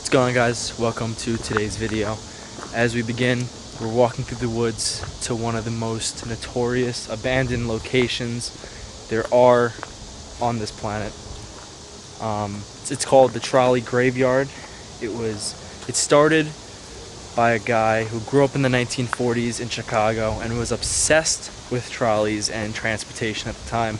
What's going on, guys? Welcome to today's video. As we begin, we're walking through the woods to one of the most notorious abandoned locations there are on this planet. It's called the Trolley Graveyard. It started by a guy who grew up in the 1940s in Chicago and was obsessed with trolleys and transportation at the time.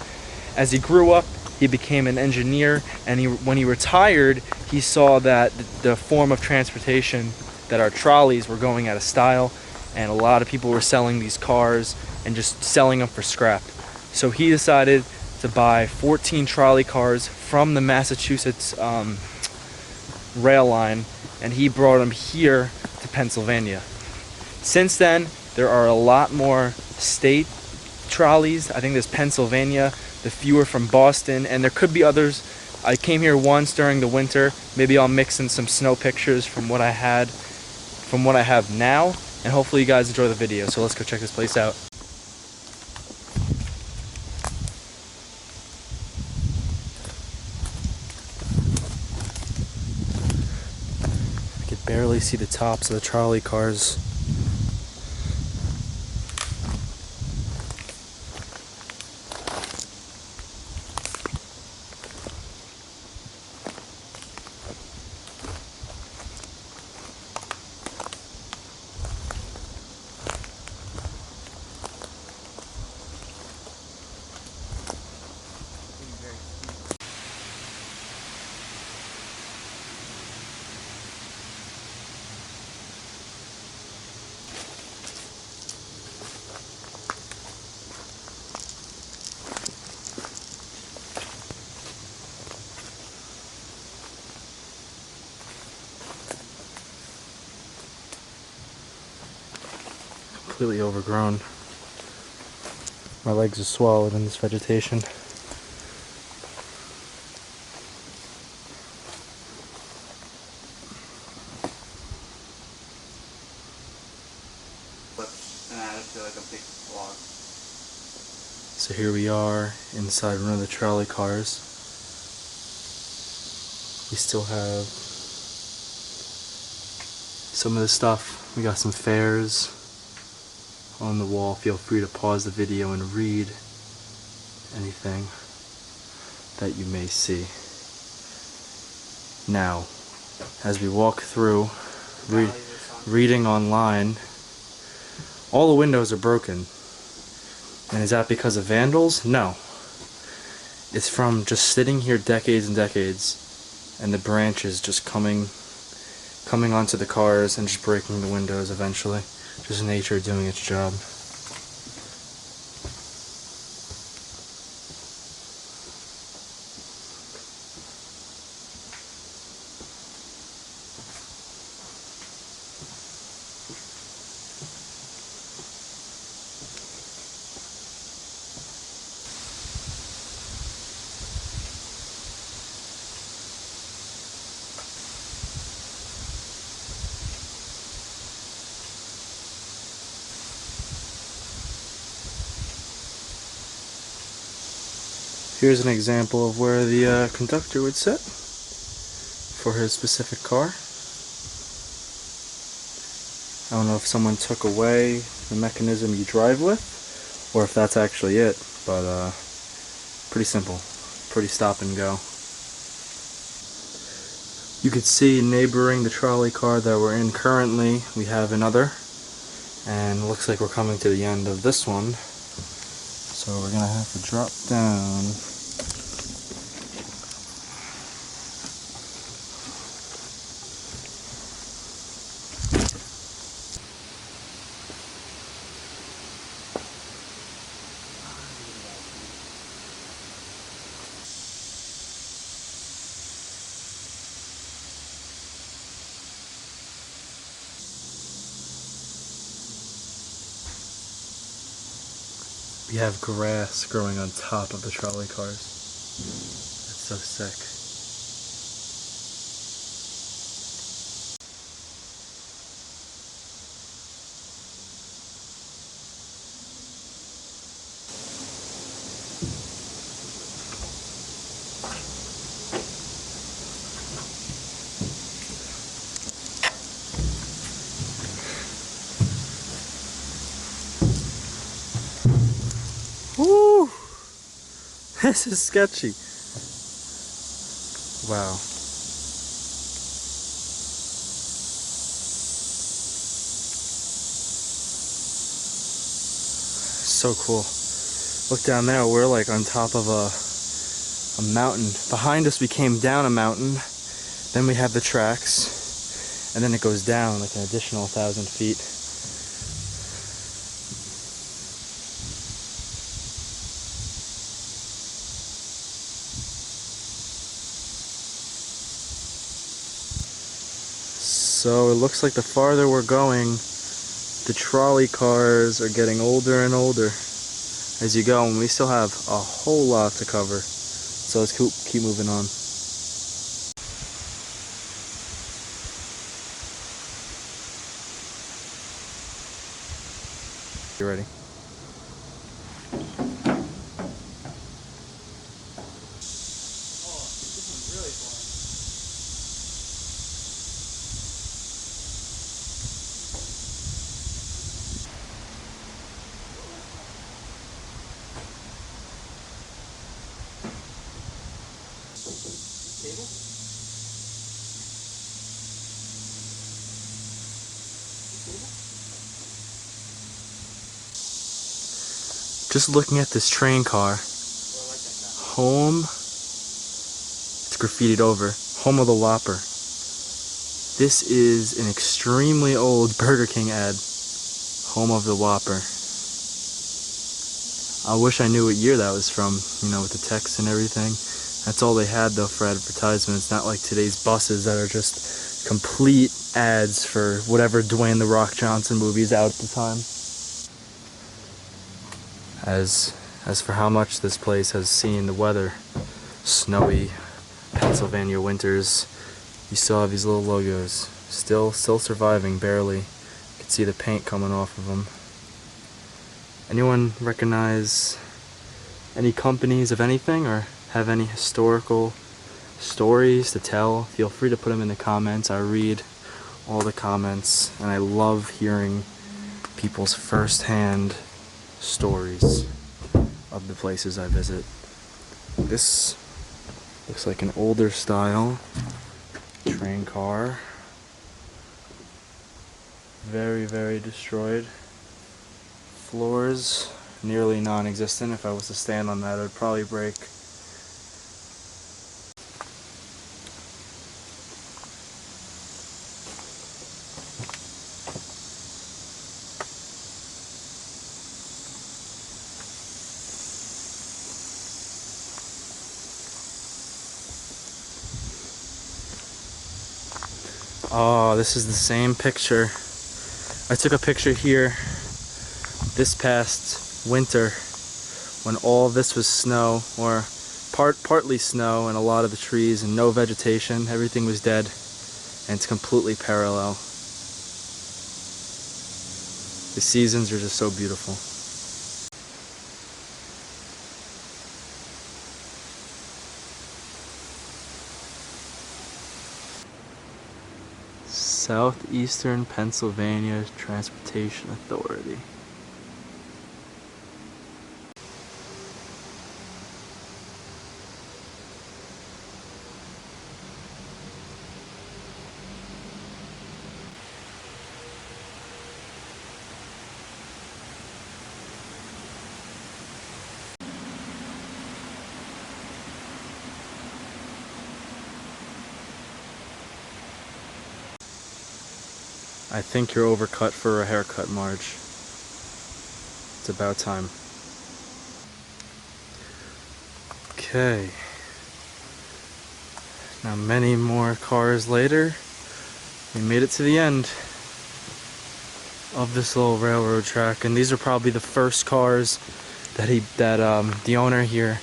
As he grew up, he became an engineer, and when he retired, he saw that the form of transportation, that our trolleys were going out of style, and a lot of people were selling these cars and just selling them for scrap. So he decided to buy 14 trolley cars from the Massachusetts rail line, and he brought them here to Pennsylvania. Since then, there are a lot more state trolleys. I think there's Pennsylvania, the fewer from Boston, and there could be others. I came here once during the winter. Maybe I'll mix in some snow pictures from what I have now, and hopefully you guys enjoy the video. So let's go check this place out. I could barely see the tops of the trolley cars. Completely overgrown. My legs are swallowed in this vegetation. So here we are inside one of the trolley cars. We still have some of the stuff. We got some fares on the wall. Feel free to pause the video and read anything that you may see. Now, as we walk through, reading online, all the windows are broken. And is that because of vandals? No. It's from just sitting here decades and decades, and the branches just coming onto the cars and just breaking the windows eventually. Just nature doing its job. Here's an example of where the conductor would sit for his specific car. I don't know if someone took away the mechanism you drive with, or if that's actually it, but pretty simple, pretty stop and go. You could see neighboring the trolley car that we're in currently, we have another, and looks like we're coming to the end of this one. So we're gonna have to drop down. We have grass growing on top of the trolley cars. That's so sick. This is sketchy. Wow. So cool. Look down there, we're like on top of a mountain. Behind us we came down a mountain, then we have the tracks, and then it goes down like an additional 1,000 feet. So it looks like the farther we're going, the trolley cars are getting older and older as you go, and we still have a whole lot to cover. So let's keep moving on. You ready? Just looking at this train car, home, it's graffitied over, home of the Whopper. This is an extremely old Burger King ad, home of the Whopper. I wish I knew what year that was from, you know, with the text and everything. That's all they had though for advertisements, not like today's buses that are just complete ads for whatever Dwayne "The Rock" Johnson movie's out at the time. As for how much this place has seen the weather, snowy Pennsylvania winters, you still have these little logos, still surviving barely. You can see the paint coming off of them. Anyone recognize any companies of anything, or have any historical stories to tell? Feel free to put them in the comments. I read all the comments, and I love hearing people's first-hand stories of the places I visit. This looks like an older style train car. Very, very destroyed. Floors nearly non-existent. If I was to stand on that, it would probably break. Oh, this is the same picture. I took a picture here this past winter when all this was snow, or partly snow, and a lot of the trees and no vegetation. Everything was dead, and it's completely parallel. The seasons are just so beautiful. Southeastern Pennsylvania Transportation Authority. I think you're overcut for a haircut, Marge. It's about time. Okay. Now many more cars later, we made it to the end of this little railroad track, and these are probably the first cars that the owner here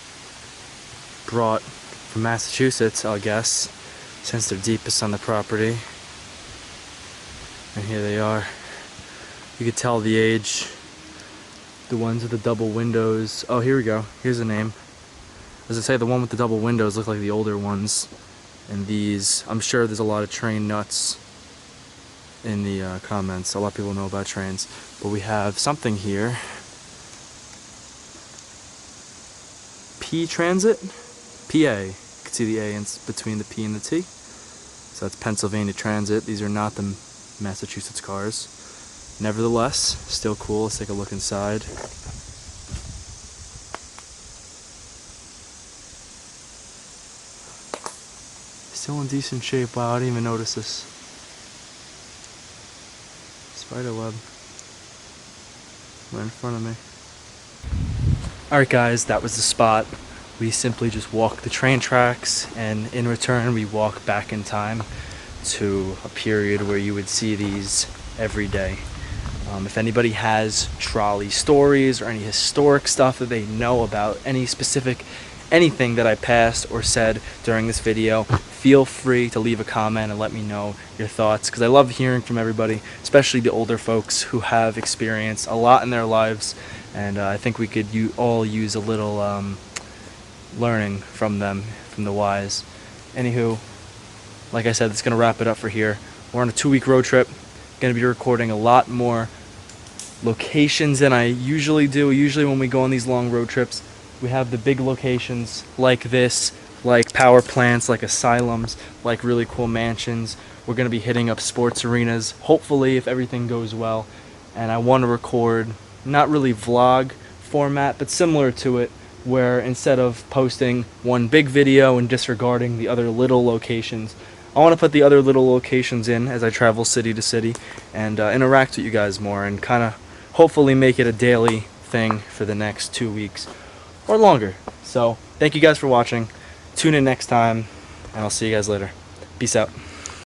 brought from Massachusetts, I guess, since they're deepest on the property. And here they are. You could tell the age. The ones with the double windows. Oh, here we go. Here's the name. As I say, the one with the double windows look like the older ones. And these, I'm sure there's a lot of train nuts in the comments. A lot of people know about trains. But we have something here. P Transit, PA. You can see the A in between the P and the T. So that's Pennsylvania Transit. These are not the Massachusetts cars. Nevertheless, still cool. Let's take a look inside. Still in decent shape. Wow, I didn't even notice this. Spider web right in front of me. Alright guys, that was the spot. We simply just walked the train tracks, and in return we walk back in time to a period where you would see these every day. If anybody has trolley stories or any historic stuff that they know about, anything that I passed or said during this video, feel free to leave a comment and let me know your thoughts, because I love hearing from everybody, especially the older folks who have experienced a lot in their lives, and I think we could all use a little learning from them, from the wise. Anywho, like I said, it's going to wrap it up for here. We're on a 2-week road trip. Going to be recording a lot more locations than I usually do. Usually when we go on these long road trips, we have the big locations like this, like power plants, like asylums, like really cool mansions. We're going to be hitting up sports arenas, hopefully, if everything goes well. And I want to record, not really vlog format, but similar to it, where instead of posting one big video and disregarding the other little locations, I want to put the other little locations in as I travel city to city and interact with you guys more, and kind of hopefully make it a daily thing for the next 2 weeks or longer. So thank you guys for watching. Tune in next time, and I'll see you guys later. Peace out.